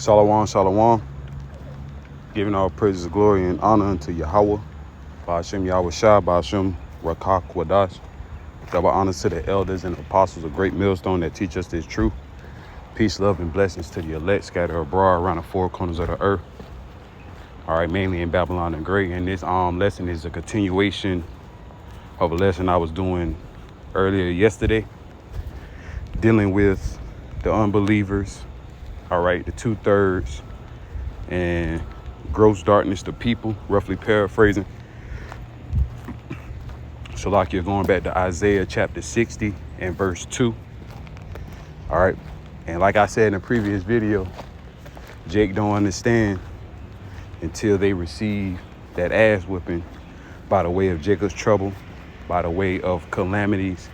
Shalom, shalom. Giving all praises, glory, and honor unto Yahweh. Ba'ashem Yahweh Shai, Ba'ashem Rakak Wadash. Double honors to the elders and apostles, a great millstone that teach us this truth. Peace, love, and blessings to the elect scattered abroad around the four corners of the earth. All right, mainly in Babylon the Great. And this lesson is a continuation of a lesson I was doing earlier yesterday, dealing with the unbelievers, all right, the 2/3, and gross darkness to people, roughly paraphrasing. So like you're going back to Isaiah chapter 60 and verse 2. All right. And like I said in the previous video, Jake don't understand until they receive that ass whipping by the way of Jacob's trouble, by the way of calamities,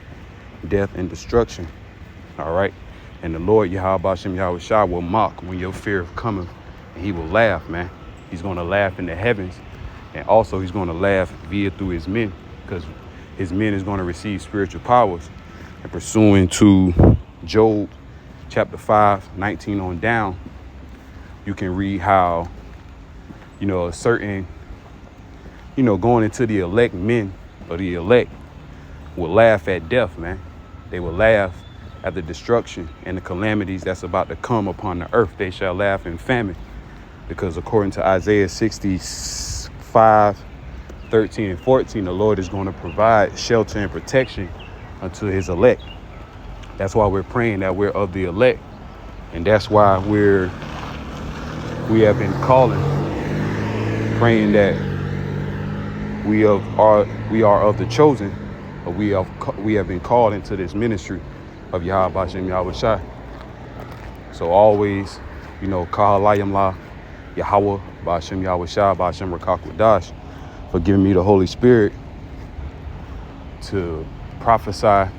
death, and destruction. All right. And the Lord Yahweh Shem Yahweh Shai will mock when your fear of coming, and he will laugh, man. He's going to laugh in the heavens, and also he's going to laugh via through his men, because his men is going to receive spiritual powers. And pursuing to Job chapter 5, 19 on down, you can read how, a certain, going into the elect men or the elect will laugh at death, man. They will laugh at the destruction and the calamities that's about to come upon the earth. They shall laugh in famine, because according to Isaiah 65, 13 and 14, the Lord is going to provide shelter and protection unto his elect. That's why we're praying that we're of the elect. And that's why we have been calling, praying that we are of the chosen, but we have been called into this ministry of Yahweh Ba'ashem Yahweh Shai. So always, Kahalayim La, Yahweh Ba'ashem Yahweh Shai, Ba'ashem Rakak Wadash, for giving me the Holy Spirit to prophesy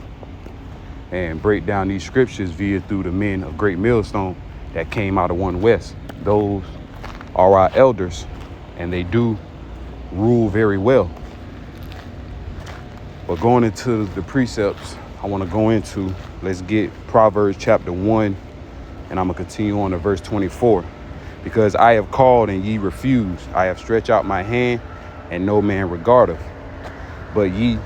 and break down these scriptures via through the men of Great Millstone that came out of One West. Those are our elders, and they do rule very well. But going into the precepts, I want to go into, let's get Proverbs chapter 1, and I'm going to continue on to verse 24. Because I have called and ye refused. I have stretched out my hand and no man regardeth. But ye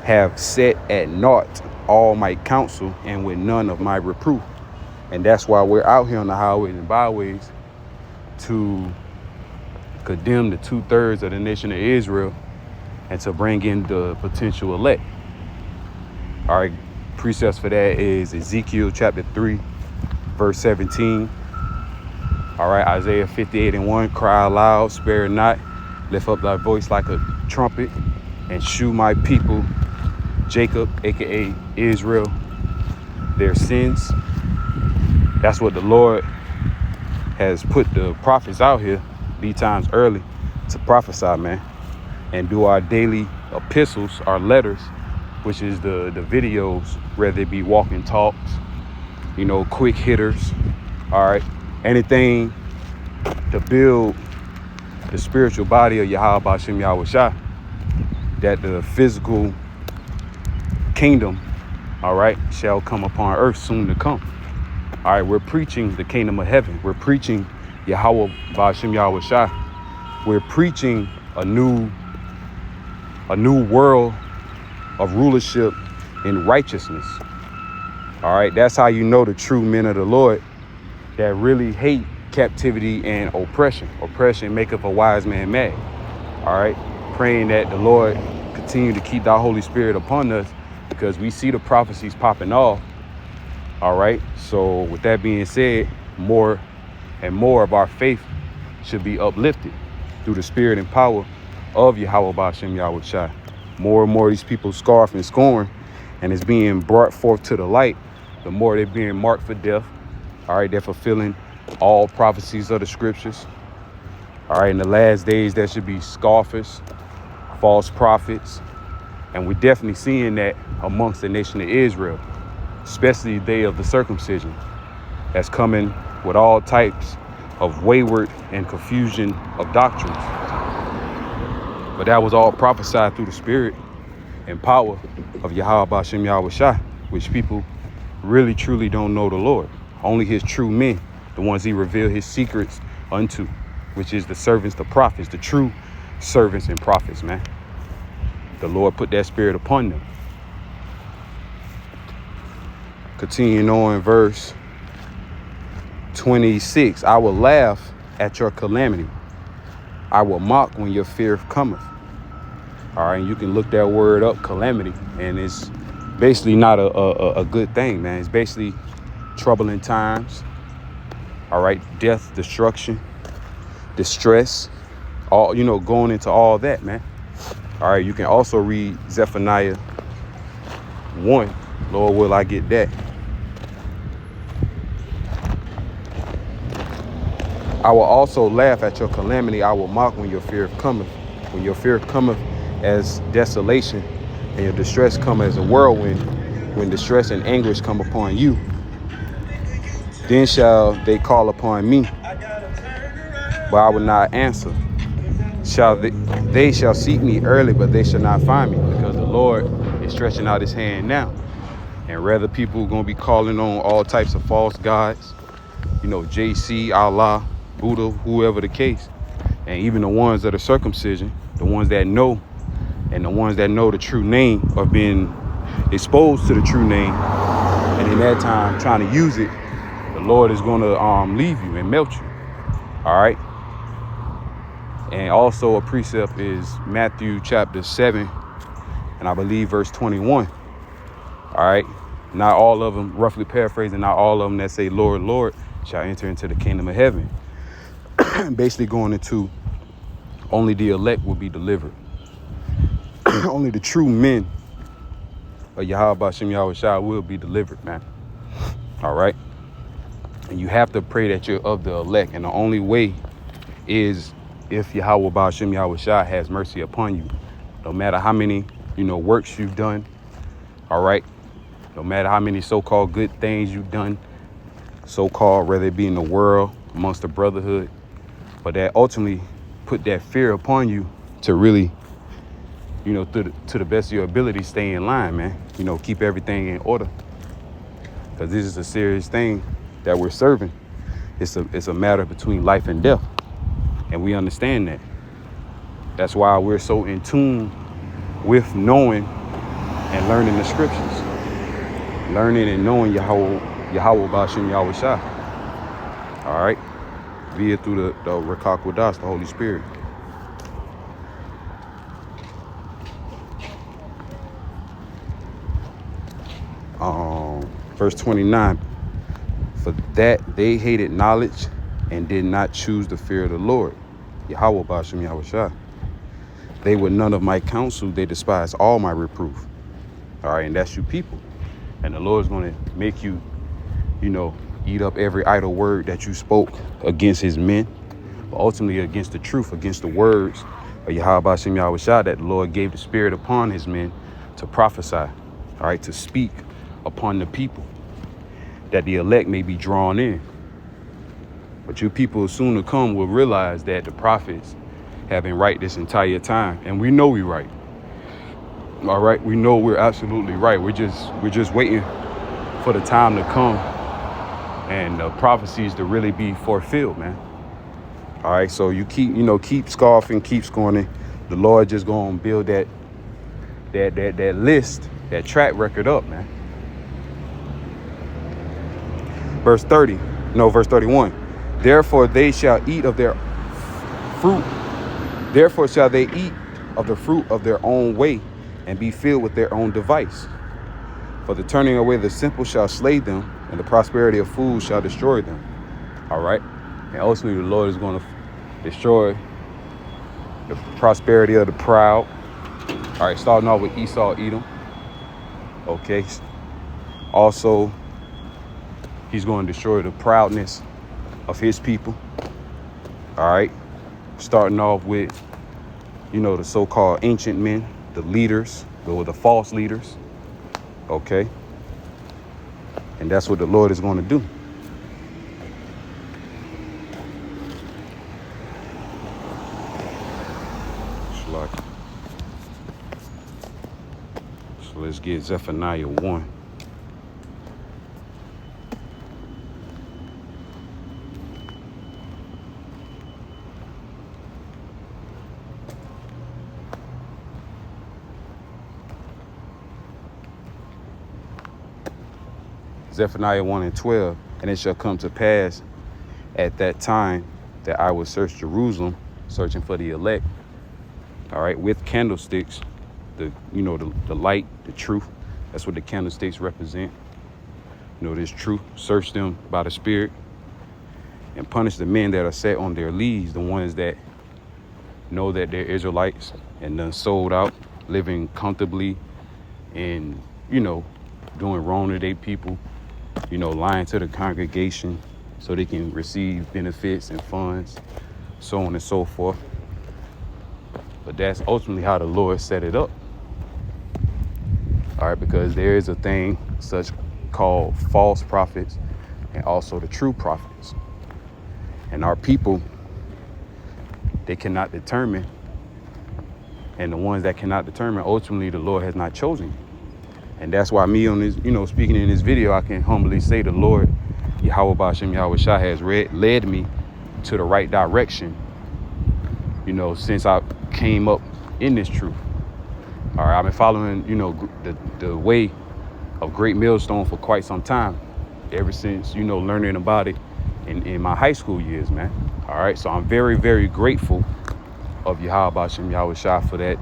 have set at naught all my counsel and with none of my reproof. And that's why we're out here on the highways and byways to condemn the 2/3 of the nation of Israel and to bring in the potential elect. All right, precepts for that is Ezekiel chapter 3, verse 17. All right, Isaiah 58 and 1, cry aloud, spare not, lift up thy voice like a trumpet, and shew my people, Jacob, aka Israel, their sins. That's what the Lord has put the prophets out here, these times early, to prophesy, man, and do our daily epistles, our letters, which is the videos, whether it be walking talks, quick hitters, all right, anything to build the spiritual body of Yahweh Ba'ashem Yahweh Shai, that the physical kingdom, all right, shall come upon earth soon to come. All right, we're preaching the kingdom of heaven. We're preaching Yahweh Ba'ashem Yahweh Shai. We're preaching a new world of rulership in righteousness. All right, that's how you know the true men of the Lord that really hate captivity and oppression. Oppression maketh a wise man mad. All right, praying that the Lord continue to keep thy Holy Spirit upon us, because we see the prophecies popping off. All right, so with that being said, more and more of our faith should be uplifted through the spirit and power of Yahweh Ba'ashem Yahweh Shai. More and more these people scoff and scorn, and it's being brought forth to the light, the more they're being marked for death. All right, they're fulfilling all prophecies of the scriptures. All right, in the last days, there should be scoffers, false prophets, and we're definitely seeing that amongst the nation of Israel, especially the day of the circumcision, that's coming with all types of wayward and confusion of doctrines. But that was all prophesied through the spirit and power of Yahweh Ba'ashem Yahweh Shai, which people really truly don't know the Lord. Only his true men the ones he revealed his secrets unto, which is the servants, the prophets, the true servants and prophets, man. The Lord put that spirit upon them. Continuing on, verse 26, I will laugh at your calamity. I will mock when your fear cometh. All right, you can look that word up, calamity, and it's basically not a good thing, man. It's basically troubling times. All right, death, destruction, distress, all, going into all that, man. All right, you can also read Zephaniah 1. Lord, will I get that? I will also laugh at your calamity. I will mock when your fear cometh. When your fear cometh as desolation and your distress come as a whirlwind, when distress and anguish come upon you, then shall they call upon me, but I will not answer. They shall seek me early, but they shall not find me, because the Lord is stretching out his hand now. And rather people are going to be calling on all types of false gods, JC, Allah, Buddha, whoever the case. And even the ones that are circumcision, the ones that know, and the ones that know the true name of being exposed to the true name, and in that time trying to use it, the Lord is going to leave you and melt you. All right. And also a precept is Matthew chapter 7, and I believe verse 21. All right. Not all of them, roughly paraphrasing, not all of them that say, Lord, Lord, shall enter into the kingdom of heaven. Basically going into only the elect will be delivered. Only the true men of Yahweh Bashem Yahweh Shah will be delivered, man. All right. And you have to pray that you're of the elect. And the only way is if Yahweh Bashem Yahweh Shah has mercy upon you. No matter how many, works you've done. All right. No matter how many so-called good things you've done, so-called, whether it be in the world, amongst the brotherhood, but that ultimately put that fear upon you to really, to the best of your ability, stay in line, man. Keep everything in order. Because this is a serious thing that we're serving. It's a matter between life and death. And we understand that. That's why we're so in tune with knowing and learning the scriptures. Learning and knowing Yahweh Bashem Yahweh Shah. All right. Via through the Rakak Wadas, the Holy Spirit. Verse 29. For that they hated knowledge and did not choose the fear of the Lord. Yahweh Bashem Yahweh Shah. They were none of my counsel. They despised all my reproof. All right. And that's you people. And the Lord's going to make you, eat up every idle word that you spoke against his men, but ultimately against the truth, against the words of Yahweh Bashem Yahweh Shah that the Lord gave the spirit upon his men to prophesy, all right, to speak upon the people, that the elect may be drawn in. But you people soon to come will realize that the prophets have been right this entire time, and we know we're right. All right, we know we're absolutely right. We're just waiting for the time to come and the prophecies to really be fulfilled, man. All right, so you keep scoffing, keep scorning. The Lord just gonna build that list, that track record up, man. Verse 31. Therefore they shall eat of their fruit. Therefore shall they eat of the fruit of their own way and be filled with their own device. For the turning away of the simple shall slay them, and the prosperity of fools shall destroy them. All right. And ultimately the Lord is going to destroy the prosperity of the proud. All right. Starting off with Esau, Edom. Okay. Also, he's going to destroy the proudness of his people. All right. Starting off with, the so-called ancient men, the leaders, the false leaders. Okay. And that's what the Lord is going to do. So let's get Zephaniah 1. Zephaniah 1 and 12. And it shall come to pass at that time that I will search Jerusalem, searching for the elect, all right, with candlesticks, the light, the truth. That's what the candlesticks represent. This truth. Search them by the Spirit and punish the men that are set on their leads, the ones that know that they're Israelites and done sold out, living comfortably and, doing wrong to their people, lying to the congregation so they can receive benefits and funds, so on and so forth. But that's ultimately how the Lord set it up. All right, because there is a thing such called false prophets and also the true prophets. And our people, they cannot determine. And the ones that cannot determine, ultimately the Lord has not chosen you. And that's why me on this, speaking in this video, I can humbly say the Lord, Yahweh Ba'Shem Yahweh Shai, has led me to the right direction, since I came up in this truth. All right, I've been following, the way of Great Millstone for quite some time, ever since, learning about it in my high school years, man. All right, so I'm very, very grateful of Yahweh Ba'Shem Yahweh Shai for that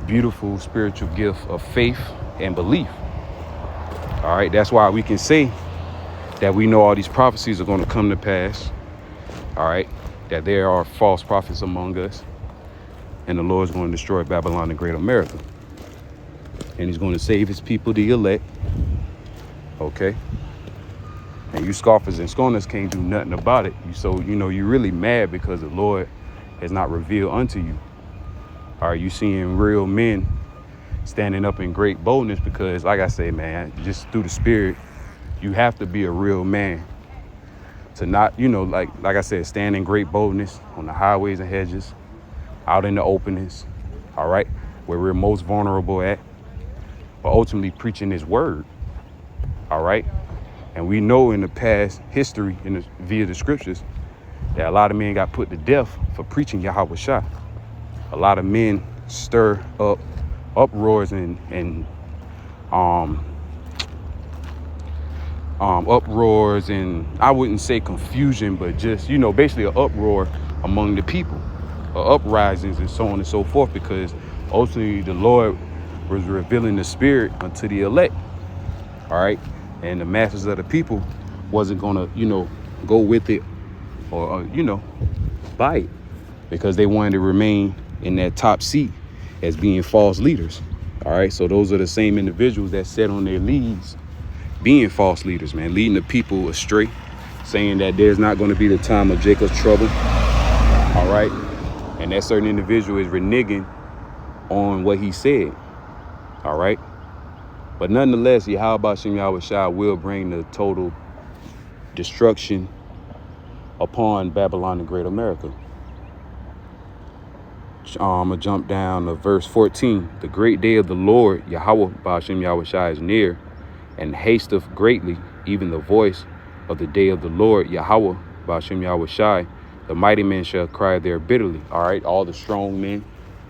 beautiful spiritual gift of faith and belief. All right, that's why we can say that we know all these prophecies are going to come to pass. All right, that there are false prophets among us, and the Lord's going to destroy Babylon the Great America. And he's going to save his people, the elect. Okay. And you scoffers and scorners can't do nothing about it. You're really mad because the Lord has not revealed unto you. Are you seeing real men standing up in great boldness? Because like I say, man, just through the Spirit, you have to be a real man to not, like I said, stand in great boldness on the highways and hedges, out in the openings, all right, where we're most vulnerable at, but ultimately preaching his word, all right? And we know in the past history, via the scriptures, that a lot of men got put to death for preaching Yahweh Shai. A lot of men stir up uproars and uproars, and I wouldn't say confusion, but just, basically an uproar among the people, uprisings and so on and so forth, because ultimately the Lord was revealing the Spirit unto the elect. All right. And the masses of the people wasn't going to, go with it or, buy it, because they wanted to remain in that top seat as being false leaders. All right. So those are the same individuals that sat on their leads being false leaders, man, leading the people astray, saying that there's not going to be the time of Jacob's trouble. All right. And that certain individual is reneging on what he said. All right. But nonetheless, Yahweh Ba'Shem Yahweh Shai will bring the total destruction upon Babylon the Great America. I'm going to jump down to verse 14. The great day of the Lord, Yahweh Ba'Shem Yahweh Shai, is near, and hasteth greatly, even the voice of the day of the Lord, Yahweh Ba'Shem Yahweh Shai. The mighty men shall cry there bitterly. All right, all the strong men,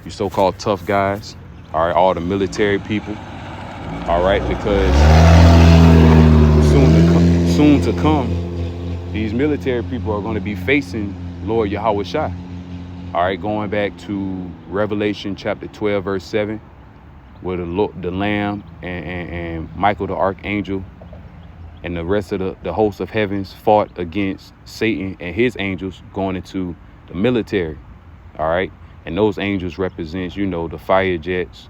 you so-called tough guys. All right, all the military people. All right, because soon to come, these military people are going to be facing Lord Yahweh Shai. All right, going back to Revelation chapter 12, verse 7, where the Lamb and Michael the Archangel and the rest of the hosts of heavens fought against Satan and his angels going into the military. All right, and those angels represents, the fire jets,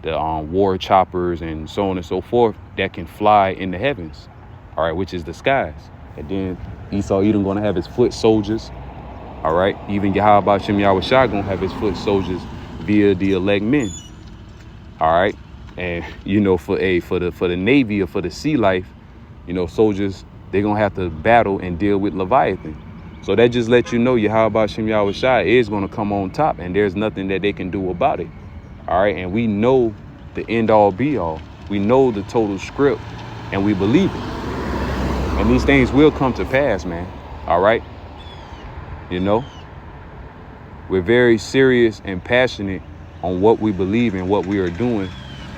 the war choppers, and so on and so forth that can fly in the heavens. All right, which is the skies. And then Esau Edom going to have his foot soldiers. All right, even Yahweh Ba'Shem Yahweh Shai going to have his foot soldiers via the elect men. All right, and for the Navy or for the sea life, soldiers, they're gonna have to battle and deal with Leviathan. So that just lets you know Yahweh Ba'Shem Yahweh Shai is gonna come on top, and there's nothing that they can do about it. All right, and we know the end all be all. We know the total script, and we believe it. And these things will come to pass, man. All right, we're very serious and passionate on what we believe and what we are doing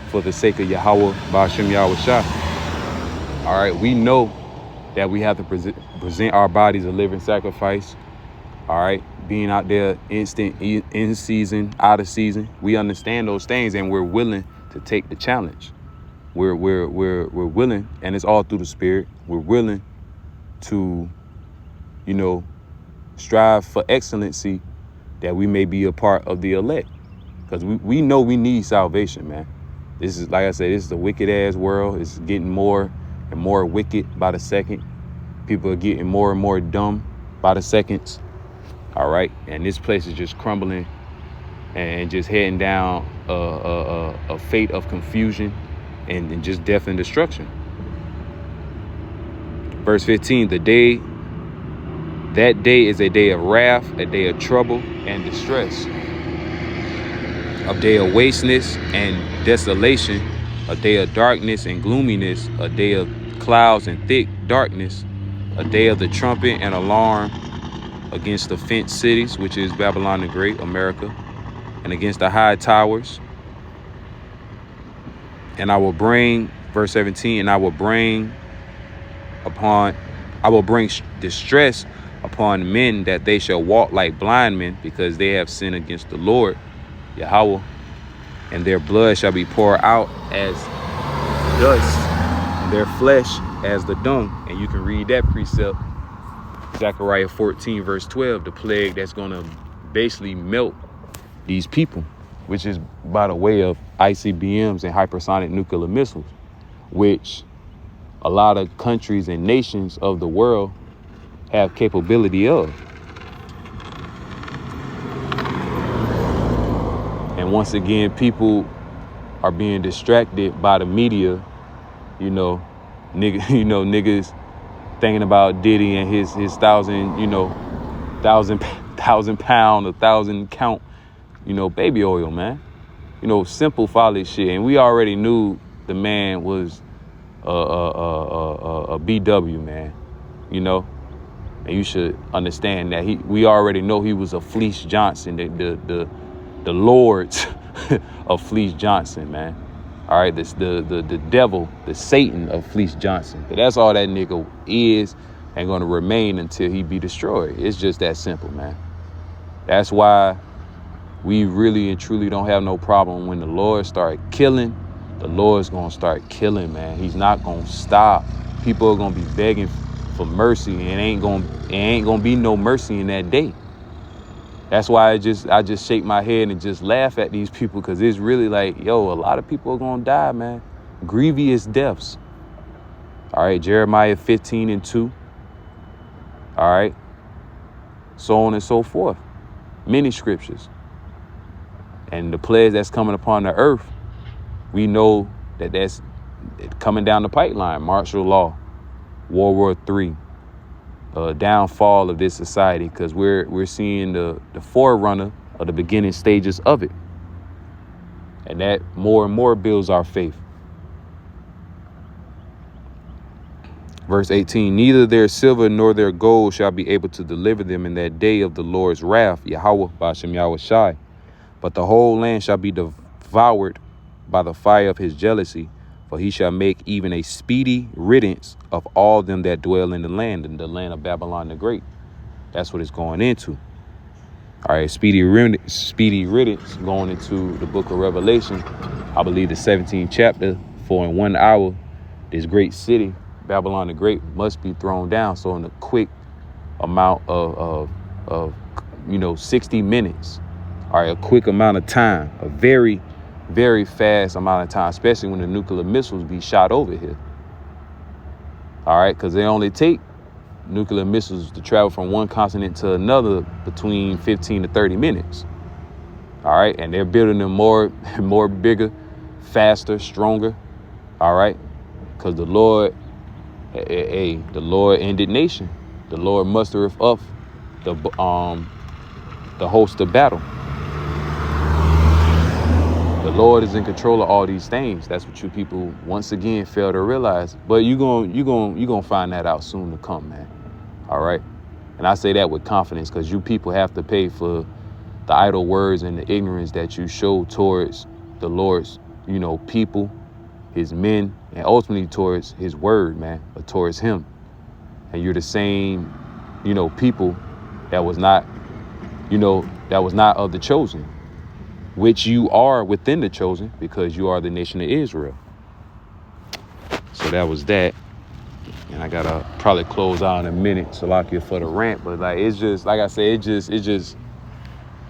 for the sake of Yahweh Ba'Shem Yahweh Shai. All right. We know that we have to present our bodies a living sacrifice. All right. Being out there in season, out of season. We understand those things and we're willing to take the challenge. We're willing, and it's all through the Spirit. We're willing to, strive for excellency, that we may be a part of the elect. Because we know we need salvation, man. This is, like I said, this is a wicked ass world. It's getting more and more wicked by the second. People are getting more and more dumb by the seconds. All right. And this place is just crumbling and just heading down a fate of confusion and just death and destruction. Verse 15, that day is a day of wrath, a day of trouble and distress, a day of wasteness and desolation, a day of darkness and gloominess, a day of clouds and thick darkness, a day of the trumpet and alarm against the fenced cities, which is Babylon the Great, America, and against the high towers. And I will bring, verse 17, and I will bring distress upon men, that they shall walk like blind men, because they have sinned against the Lord, Yahweh, and their blood shall be poured out as dust, and their flesh as the dung. And you can read that precept, Zechariah 14, verse 12, the plague that's going to basically melt these people, which is by the way of ICBMs and hypersonic nuclear missiles, which a lot of countries and nations of the world have capability of. And once again, people are being distracted by the media, niggas thinking about Diddy and his 1,000 pound, 1,000 count, baby oil, man. Simple folly shit. And we already knew the man was a BW, man, and you should understand that we already know he was a Fleece Johnson, the lords of Fleece Johnson, man. All right, this the devil, the Satan of Fleece Johnson. But that's all that nigga is and going to remain until he be destroyed. It's just that simple, man. That's why we really and truly don't have no problem when the Lord start killing. The Lord's going to start killing, man. He's not going to stop. People are going to be begging for mercy, and ain't going to be no mercy in that day. That's why I just shake my head and just laugh at these people, because it's really like, a lot of people are going to die, man. Grievous deaths. All right, Jeremiah 15:2. All right. So on and so forth. Many scriptures. And the plagues that's coming upon the earth, we know that that's coming down the pipeline. Martial law, World War III, downfall of this society, because we're seeing the forerunner of the beginning stages of it. And that more and more builds our faith. Verse 18, neither their silver nor their gold shall be able to deliver them in that day of the Lord's wrath, Yahweh, Bashem Yahweh Shai. But the whole land shall be devoured by the fire of his jealousy, for he shall make even a speedy riddance of all them that dwell in the land of Babylon the Great. That's what it's going into. All right, speedy riddance going into the book of Revelation. I believe the 17th chapter, for in 1 hour, this great city, Babylon the Great, must be thrown down. So in a quick amount of 60 minutes, all right, a quick amount of time, a very, very fast amount of time, especially when the nuclear missiles be shot over here. All right, because they only take nuclear missiles to travel from one continent to another between 15 to 30 minutes. All right, and they're building them more bigger, faster, stronger. All right, because the Lord ended nation. The Lord mustereth up the host of battle. The Lord is in control of all these things. That's what you people once again fail to realize. But you gonna find that out soon to come, man. All right. And I say that with confidence, because you people have to pay for the idle words and the ignorance that you show towards the Lord's, people. his men, and ultimately towards his word, man, or towards him. And you're the same, people that was not, that was not of the chosen, which you are within the chosen because you are the nation of Israel. So that was that. And I gotta probably close out in a minute, Salakia, for the rant. But like, it's just, like I said, it's just,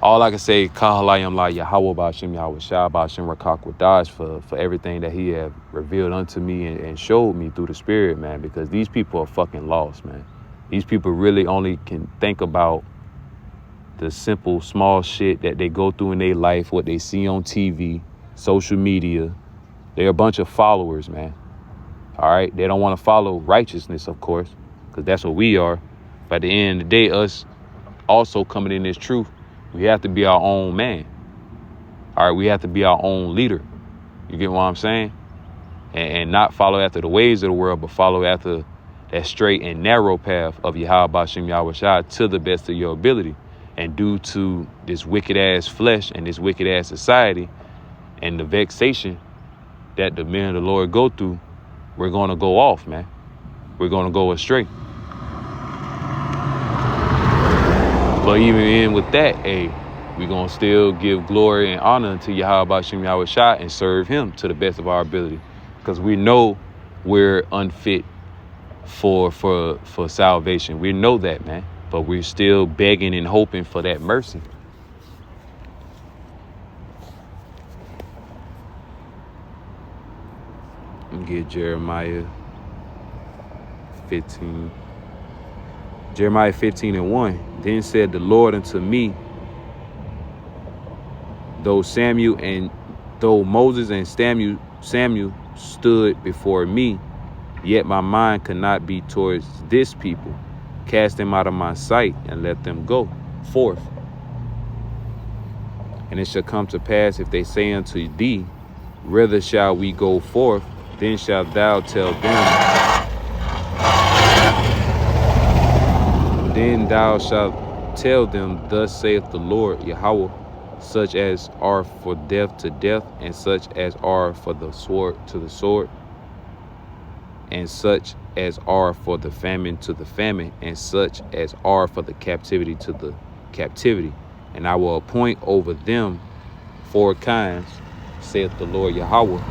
all I can say, Kahalayam la Yahweh Ba'ashem Yahweh Shah Ba'ashem Rakak Wadash for everything that he have revealed unto me and showed me through the spirit, man, because these people are fucking lost, man. These people really only can think about the simple, small shit that they go through in their life, what they see on TV, social media. They're a bunch of followers, man. All right. They don't want to follow righteousness, of course, because that's what we are. But at the end of the day, us also coming in this truth, we have to be our own man. All right. We have to be our own leader. You get what I'm saying? And not follow after the ways of the world, but follow after that straight and narrow path of Yahweh Ba'ashem Yahweh Shah to the best of your ability. And due to this wicked ass flesh and this wicked ass society and the vexation that the men of the Lord go through, we're going to go off, man. We're going to go astray. But even in with that, we're going to still give glory and honor to Yahweh Ba'ashem Yahweh Shah and serve him to the best of our ability. Because we know we're unfit for salvation. We know that, man. But we're still begging and hoping for that mercy. And get Jeremiah 15. Jeremiah 15:1. Then said the Lord unto me, though Moses and Samuel stood before me, yet my mind could not be towards this people. Cast them out of my sight and let them go forth. And it shall come to pass, if they say unto thee, whither shall we go forth? Then shalt thou tell them. Then thou shalt tell them, thus saith the Lord Yahweh, such as are for death to death, and such as are for the sword to the sword, and such as are for the famine to the famine, and such as are for the captivity to the captivity. And I will appoint over them 4 kinds, saith the Lord Yahweh,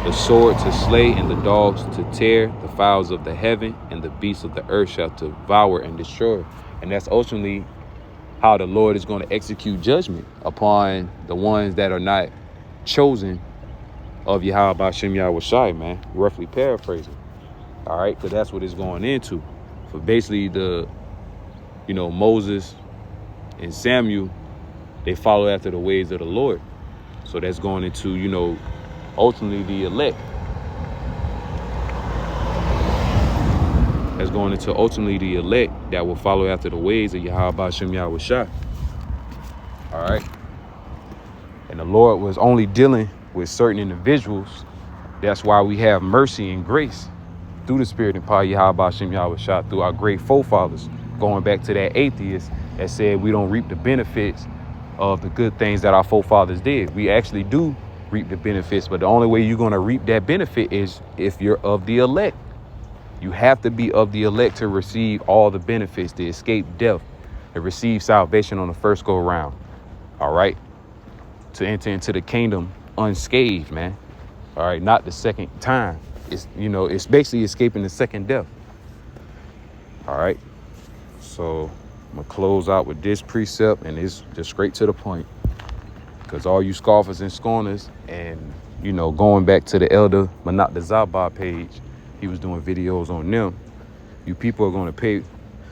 the sword to slay, and the dogs to tear, the fowls of the heaven, and the beasts of the earth shall devour and destroy. And that's ultimately how the Lord is going to execute judgment upon the ones that are not chosen of Yahweh Ba'ashem Yahweh Shai, man. Roughly paraphrasing. All right, because that's what it's going into. For basically Moses and Samuel, they follow after the ways of the Lord. So that's going into, ultimately the elect. That's going into ultimately the elect that will follow after the ways of Yahweh Ba'ashem Yahweh Shai. All right. And the Lord was only dealing with certain individuals. That's why we have mercy and grace through the spirit and power of Yahweh Ba'ashem Yahweh Shah, through our great forefathers, going back to that atheist that said we don't reap the benefits of the good things that our forefathers did. We actually do reap the benefits, but the only way you're going to reap that benefit is if you're of the elect. You have to be of the elect to receive all the benefits, to escape death, to receive salvation on the first go around. All right. To enter into the kingdom unscathed, man. All right. Not the second time. It's basically escaping the second death. All right. So I'm going to close out with this precept, and it's just straight to the point. Because all you scoffers and scorners, and, going back to the elder Manat the Zabah page, he was doing videos on them. You people are going to pay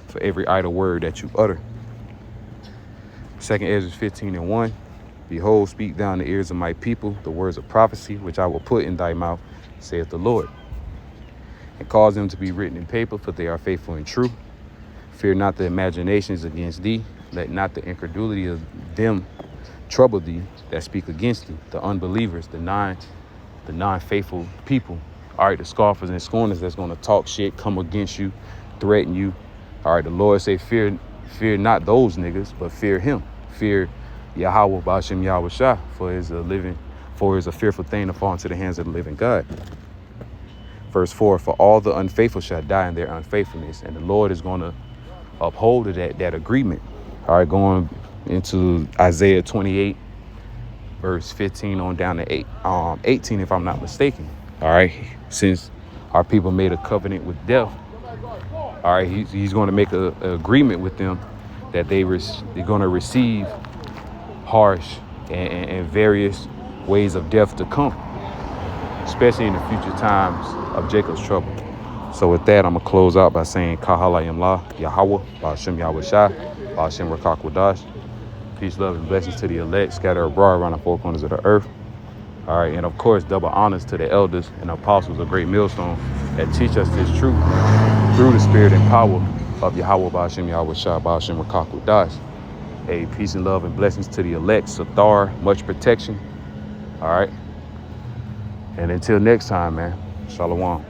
for every idle word that you utter. 2 Ezra 15:1. Behold, speak down the ears of my people the words of prophecy, which I will put in thy mouth, saith the Lord. And cause them to be written in paper, for they are faithful and true. Fear not the imaginations against thee. Let not the incredulity of them trouble thee that speak against thee, the unbelievers, the non-faithful people. All right, the scoffers and scorners that's going to talk shit, come against you, threaten you. All right, the Lord say, fear not those niggas, but fear him. Fear Yahweh Ba'ashem Yahweh Shah, for is a living for it is a fearful thing to fall into the hands of the living God. Verse 4, for all the unfaithful shall die in their unfaithfulness, and the Lord is going to uphold that agreement. All right, going into Isaiah 28, verse 15 on down to 18, if I'm not mistaken. All right, since our people made a covenant with death, all right, he's going to make an agreement with them that they're going to receive harsh and various ways of death to come, especially in the future times of Jacob's trouble. So with that, I'm going to close out by saying, Kahalayim La, Yahweh, Ba'ashem Yahweh Shai, Ba'ashem Rakak Wadash. Peace, love, and blessings to the elect scattered abroad around the four corners of the earth. All right, and of course, double honors to the elders and apostles of Great Millstone that teach us this truth through the spirit and power of Yahweh, Ba'ashem Yahweh Shai, Ba'ashem Rakak Wadash. Hey, peace and love and blessings to the elect, Sathar, much protection. All right. And until next time, man, Shalom.